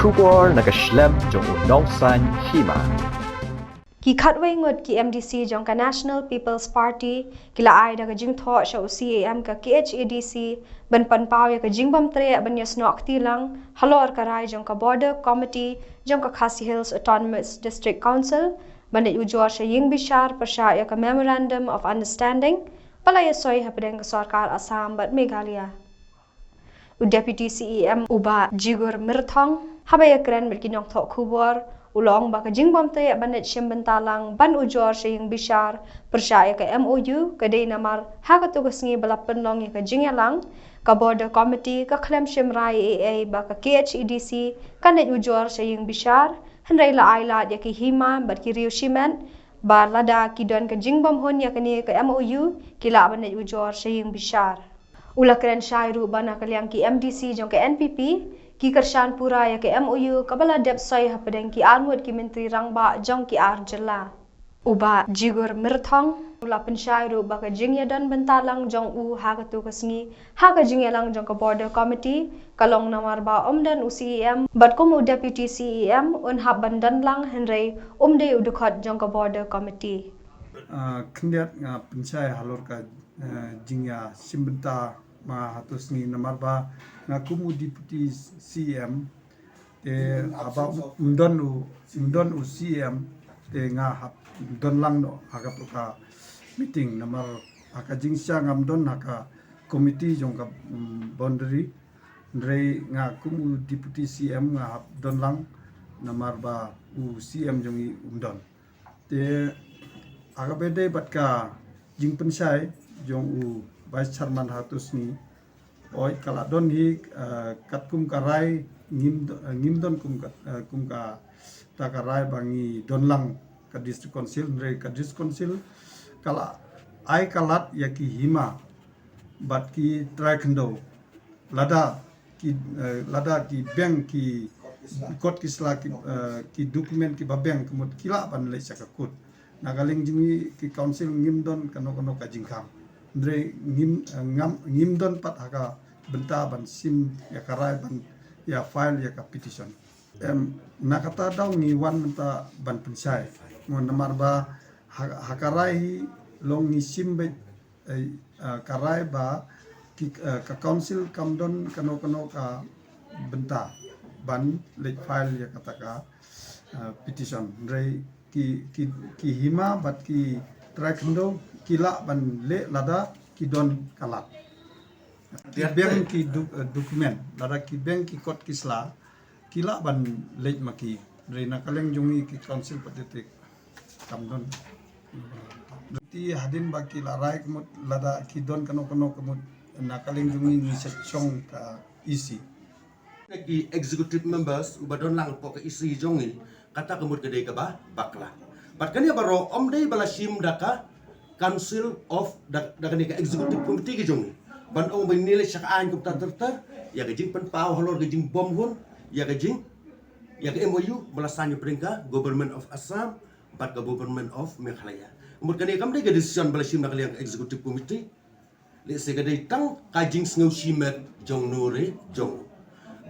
Kubor nakaslem jong udongsan hima. Ki khatway ngot ki MDC jong ka National People's Party kila ai da ka jing tho sha CAM ka KHADC ban pan paw ya ka jing bam tre ban yas no aktilang halor ka rai jong ka Border Committee jong ka Khasi Hills Autonomous District Council ban u jor sha ying bishar pasha ya ka Memorandum of Understanding palaya soi hapdeng ka sarkar Assam bat Meghalaya Deputy CEM Uba Jigur Mirthong habaya kren merkinong tho khubor ulong ba ka jingbom te banet shimbentalang ban ujor shing bishar percaya ke MOU ke de namar ha ka tugas ngi balapan long ka jingyalang ka Border Committee ka klem shimrai AA ba ka KHEDC kanet ujor shing bishar hanrai la aila ya ki hima bat ki riu shimen ba lada ki don ka jingbom hon ya kani ka MOU kila banet ujor shing bishar ulakren shairu bana kalyang ki MDC jong ka NPP ki kershan pura ya ke MOU kabala dep soi hapadeng ki almud ki menteri rangba jong ki arjela uba jigur mirthong ula penshairu ba ka jingya dan bentalang jong u ha ka tu kasngi ha ka jingya lang jong ka Border Committee kalong namar ba omdan UCEM bat komu deputy CEM un hab bandan lang henrei umde udukot jong ka Border Committee kendiat nga penshai halor ka jingya simbenta ma hatus ni namar ba nga kumu deputy CM te aba undon u CM te nga hap don lang no agap ka meeting namar aka jingsha ngam don aka committee jong ka boundary ndrei nga kumu deputy CM nga hap don lang namar ba u CM jong i undon te aga bede bat ka jing pensai jong u vice chairman hatus ni oi kala don hi kat kum karai ngim don kum ka ta karai bangi don lang ka district council re ka district council kala ai kalat ya ki hima bat ki try khando lada ki bank ki kot ki sla ki document ki ba bank kemut kila ban le sakakut nagaling jingi ki council ngim don kano ka jingkam ndre ngim don pat aga benta ban sim ya karai ban ya file ya ka petition nakata daw ni wan benta ban pensai mon namar ba hakarai long ni sim be karai ba ki ka council kamdon kano ka benta ban late file ya kata ka petition ndre ki hima bat ki trakndo kila ban le lada ki don kalat ki bank ki dokumen lada ki bank ki kot kisla kila ban le maki reina kaleng jungi ki council patetik kamdon ti hadin baki larai kemut lada ki don kano kemut na kaleng jungi ni seksong ka isi ki executive members ubadon lang po ka isi jongi kata kemut gede ka ba bakla bat kanya baro omdei balasim daka Council of dakani ka executive committee ki jongi ban ong binili siya kaan ko tatartar ya ka jing panpaw halor ka jing bom hun ya ka MOU balasan yung peringka Government of Assam bat ka Government of Meghalaya umur kani kam dai ka decision balasim na kaliang executive committee le se ka dai tang ka jing sngaw shimet jong nore jong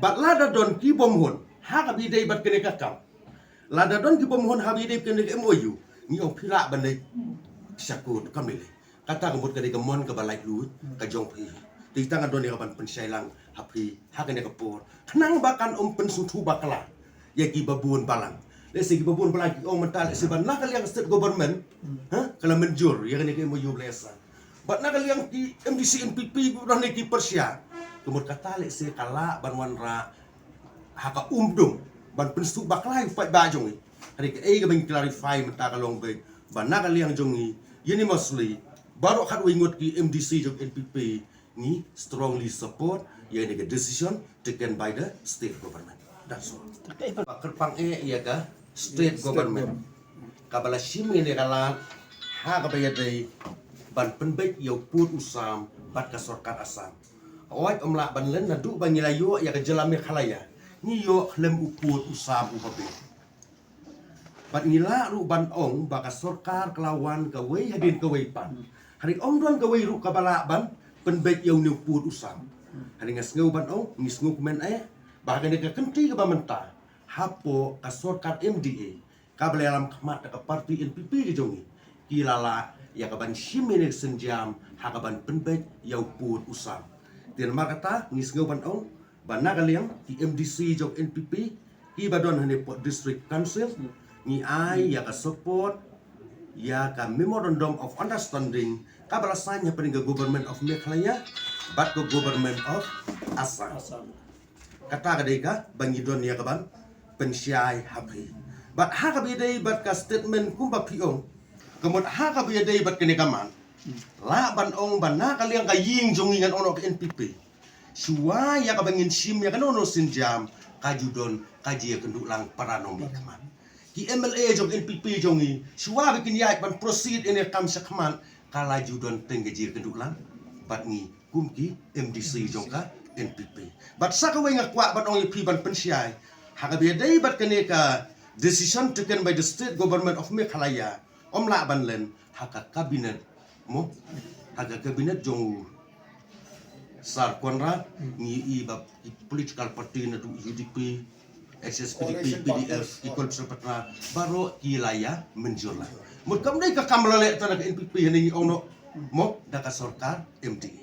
bat lada don ki bom hun ha ka bidai bat kani ka kam lada don ki bom hun ha bidai kani ka MOU ni ong pila ban dai sakut kami kata kemut kadi kemon ke balai lut ke jongpi di tangan doni kapan pensailang hapi hakan ya kepor kenang bakan pensutu bakala ya ki babun balang lesi ki babun balang ki mental seban nak yang state government kalau menjur ya kan ki MOU lesa bat nak yang ki MDC NPP udah ki persia kemut kata lesi kala banwan ra haka umdum ban pensutu bakala fight bajong hari ke ben clarify menta kalong be ban nak yang jongi yini mostly baru kat wingut ki MDC jok NPP ni strongly support ya ni decision taken by the state government. That's all. Kerpang ya ka state government. Kabala shimi ni kala ha ka bayad day ban penbait yaw put usam bat ka sarkar Assam. Awat omla ban len na du ban nilayo ya ka jalami khalaya. Ni yo lem uput usam upabe. Bat nila ru ban ong baka sarkar kelawan gawe hadin gawe pan. Hari ong don gawe ru kabala ban penbait yaw ni put usam. Hari ngas ngau ban ong ngis ngau kumen baka ni ka kenti ka bamenta. hapo ka sorkat MDA ka belalam khmat ka parti NPP ke jongi kilala ya ka ban shimene senjam ha ka ban penbet yau put usam tian makata ngis ngau ban ong ban nakaliang ki MDC jok NPP ki badon hane pot district council ni ai ya ka support ya ka memorandum of understanding ka balasanya pening government of Meghalaya bat ke government of Assam kata kadai ka bangidon ya kaban pensyai habri bat ha ka bidai bat ka statement kumba piong kemut ha ka bidai bat kene kaman la ban ong ban na kaliang ka ying jongingan ono ke NPP suwa ya ka bangin sim ya kan ono sinjam kajudon kaji kenduk lang paranomi kaman ki MLA jong NPP jongi suwa bikin ya ban proceed ini kam sakman kala judon tenggeji kenduk lang bat ni kumki MDC jongka NPP. But sakaway nga kwa bat ong ipiban pensyai. Hakabiya day bat kani ka decision taken by the state government of Meghalaya. Omla banlen haka kabinet mo haka kabinet jong sar konra ni iba political party na du UDP SSPDP PDF ikol serpatra baro kilaya menjurla. Mut kam day ka kamlale tanah NPP ni ono mo daka sorkar MDA.